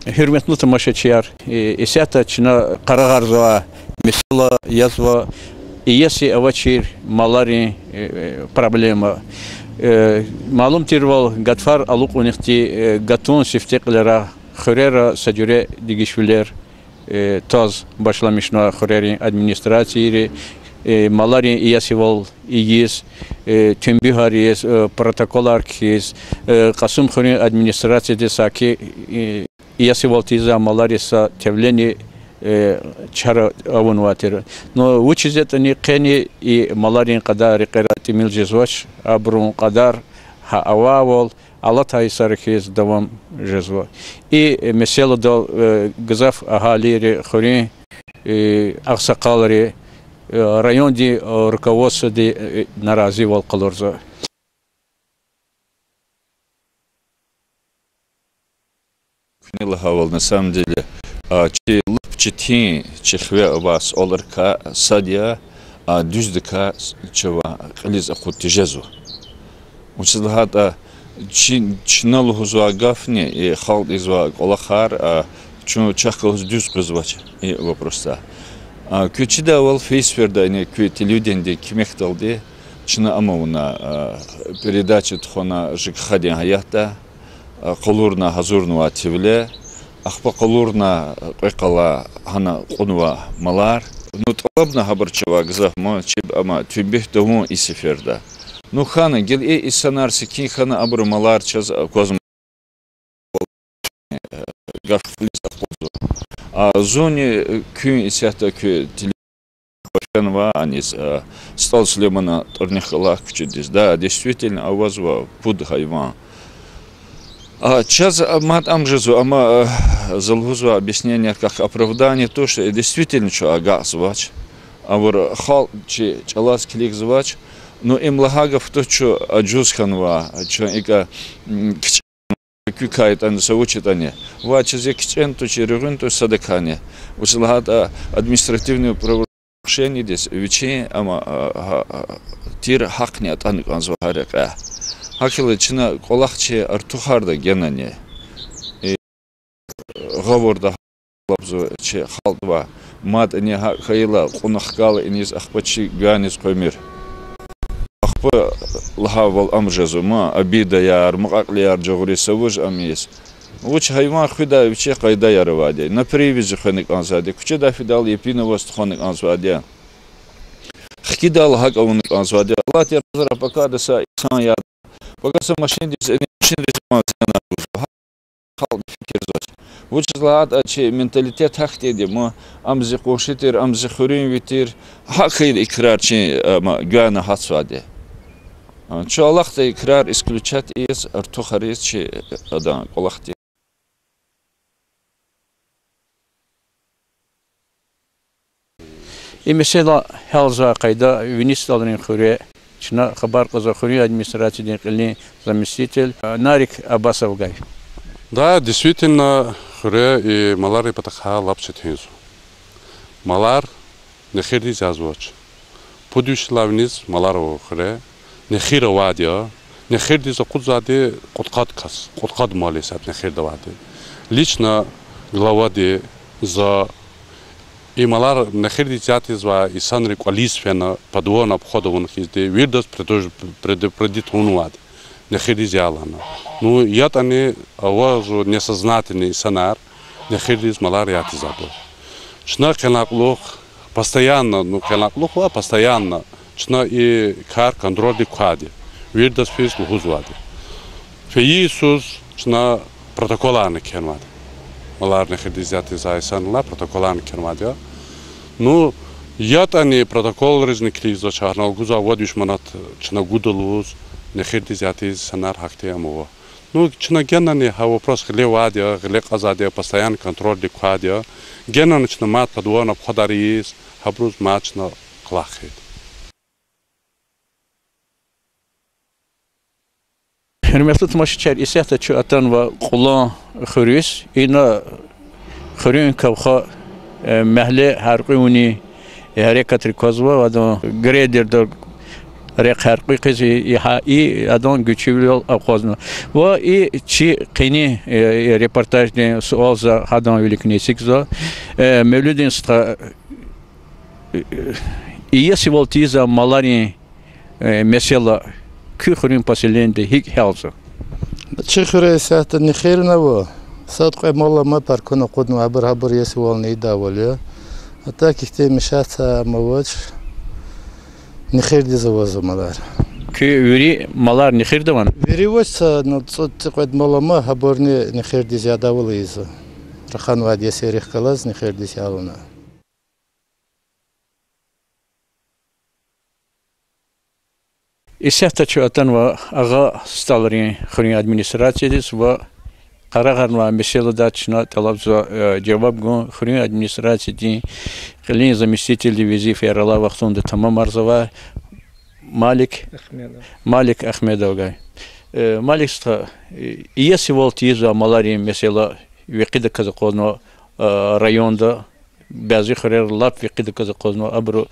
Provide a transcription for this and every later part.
Hürmetli tamaşaçılar, esata çına Karagarza, mesela yazva, iyisi avaçir malari problema. Malum tirval gatfar aluk unihti gaton sifteklera xörera sajure digişviler taz başlamışna xörerin administrasiyeri malari iyasival iyis tümbühariyes protokolar kiz Kasım xörerin administrasiyede saki iyasival tiza malari sa tevleni çara avun vatir. No uçizetani qeni malarin qadar qirati miljezvaç abrun qadar ha awawol Allah taysarkiz devam jezva. Mesela da gazaf ahaleri xörerin aksakaları районде руководство нарази вол кылырза. На самом деле, лупчатин чехве вас оларка садия düzdika çeva qiliz aqutijezу. Училхата чинал хузва гафни и халд изва олахар чу чахкалыз düz qızvaç вопроса. Köçide ol Facebook'da ne kötü люденде кимек далды. Чина амауна передача тхона жикхадин хаята колурна хазурнуа тивле ахпа колурна qala hana qunwa malar ну тлабна хабарчева гзахма чиб ама тюбех тому и сеферда ну хана гел и санарси ки хана абрумалар час козм гафлис ахпозу а зоне күн исята кө телефонва анис стал Сулеймана торнихала кучудис да действительно авазва пуд хайван час мат амжезу ама залгузу объяснение как оправдание то что действительно что ага звач а вор хал че чалас клик звач но им лагагов то что аджузханва что ика кюкает ан соучитание вач зе кичен то черегун то садакане услагат административное правонарушение здесь вече ама тир хак не атан канзварака Акилы чина колахче артухарда генане говорда лабзу че халдва мад не хайла кунахкал инис ахпачи ганис комир ахпа лахавал амжазума абида яр муqaqli яр жогури савуж амис уч хайван худа че кайда ярваде на привизи ханик анзаде куче да фидал епинова стхоник анзаде хкидал хак авуник анзаде Allah терзара пока да са инсан я Пока машин менталитет хахтеди мо амзи кошитер амзи хурин витер хакил икрар чи гана хасваде чо Аллахта икрар исключать из артухарис чи адан Аллахти Mesela helza kayda Vinistalı'nın xure Чина хабар казахури администрации қилни заместитель Нарик Абасовгай. Да, действительно, хуре и малар и патаха лапчетинзу. Малар нехирди зазвоч. Подюшлавниз маларо хуре нехира вадия, нехирди за кудзаде куткад кас, куткад малисат нехирда вади. Лично главаде за И малар нахирди тятизва и санри квалисфена подвона обходован хизде вирдас предупредит унуад нахирди зялана. Ну ят они авазу несознательный санар нахирди малар ятизабо. Чна кенаклух постоянно, ну кенаклух постоянно. Чна и кар контроль квади. Вирдас физ лухузвади. Феисус чна протоколаны кенвади. Малар нахирди зятиза и санла протоколаны кенвади. Ну, я тани протокол резни криза чарнал гуза водиш манат чна гудалуз нехирди зятиз санар хакте амова. Ну, чна геннани ха вопрос хлевадия, хлеказадия, постоянный контроль диквадия. Геннани чна мат подвона пходариис, хабруз мат чна клахит. Hürmetli tamaşaçılar, isahta çu atan ve kullan xürüs, ina xürün kavxa mahalle harquni harekat kozva ve da grader da رقرقی قضیه ای ادان گچیل آغازن و ای چی قینی رپورتاج دن سوال ز هدان ولی کنیسیک ز مولودین است ایه سیولتیز مالاری مثلا کی خوریم پسیلنده هیچ هلزه چه خوره ساعت نخیر نبود صدق مالا ما پرکن خود نوابر یه سوال نیدا ولی حتی که میشات موج نخیر دیزوازه مالار کی وری مالار نخیر دوان وری وش نصد مالا ما هبرنی نخیر دیزیاده ولیزه رخان وادی سریخ کلاس نخیر دیزیالونه İsəhət çötən və ağa stalların xürün administrasiyadis və qarağan və mesela çına talabza cevap gün xürün administrasiyadin qilin zamestитель визифи рала вақтында tamam арзава Malik Ахмедов Malik ста ияси волтиза малари mesela векиде казақозно районда бәзи xürər lap векиде казақозно абру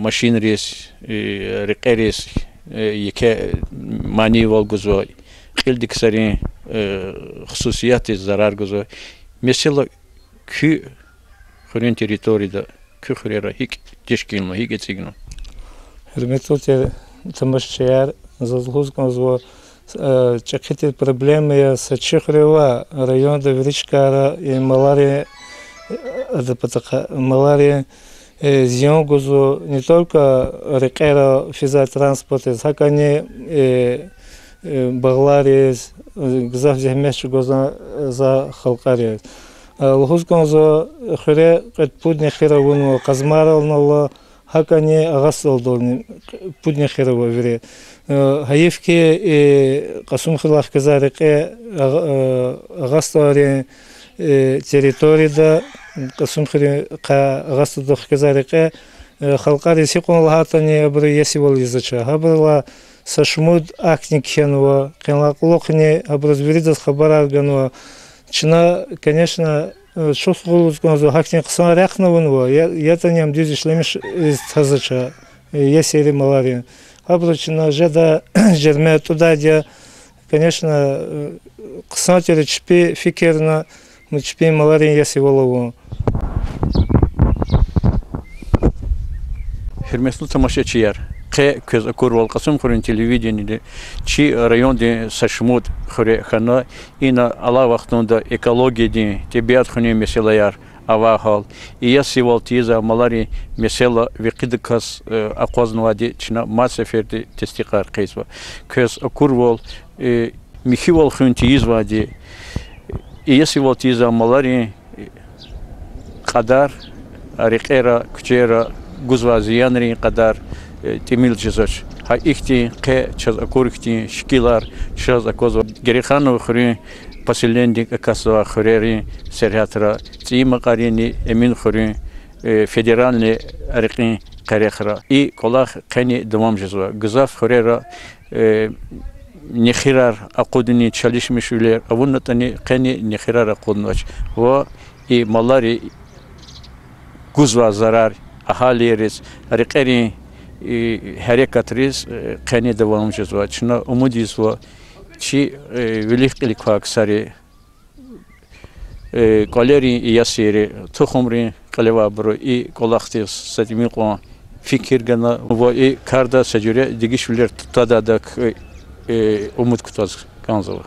ماشین ریس رقیریس یکی مانی والگذار خیلی دکترین خصوصیات ضرر گذار مثلا کی خورین تریتوری کی خوره هیچ تشکیل ما هیچ چیزی Hürmetli tamashçılar zasluzkan zvo çakıtı problemi saçıkırıva rayonda veriçkara малария малария зион гузу не только рекера физотранспорта, как они багларис гзав зимеш гуза за халкарис. Лхузкон за хре пудне херавун казмарал нала, как они агасал долни пудне хераву вери. Хаевки касум хилах казареке агастари территория قسم خیلی قصد دخت زارقه خالقاری سیکون لحاتنی ابری یسی ولیزچه هبرلا سشمود акникен و قنلاقلوقنی ابرز ویریدس خبرات گنو چنا конечно شوف غلوز کنزو акник قسم رخنون و یتنیم دیزش لمیش تازچه یسیری малария ابرز چنا جدا جرمه туда де конечно قسم تری چپی فکرنا мы чпим малария яси голову. Hürmetli tamaşaçılar, köz akur valqasım xurun televizyonida çi rayonda saşmud xure xana ina ala vaqtında ekologiyada tabiat xuni meseleler avahal iya sivaltiza malari mesela viqidikas aqoznwadi çina maseferde testikar qaysva köz akur vol mihival xuntiz vadi Если вот из-за малярии кадар, рекера, кучера, гузвазиянри кадар, темил чизоч, ха ихти, ке, час акурихти, шкилар, час акозва, герихану хри, поселенди касова хрери, серхатра, цима карини, эмин хри, федеральный рекин карехра, и колах кени домам жизва, гзав хрера, نخيرار أقودني تشاليش مشولير أولا تاني قني نخيرار أقودنوش و إي مالاري جزوا زرار أهالي ريس رقري حركة ريس قني دوام جزوا شنا أموديس و شي وليخ لكواك ساري كاليري ياسيري تخمري قلوا برو إي كلاختيس ستميقوا فكر جنا و إي كاردا سجوري دقيش ولير تدا دك umut kutaz kanzava.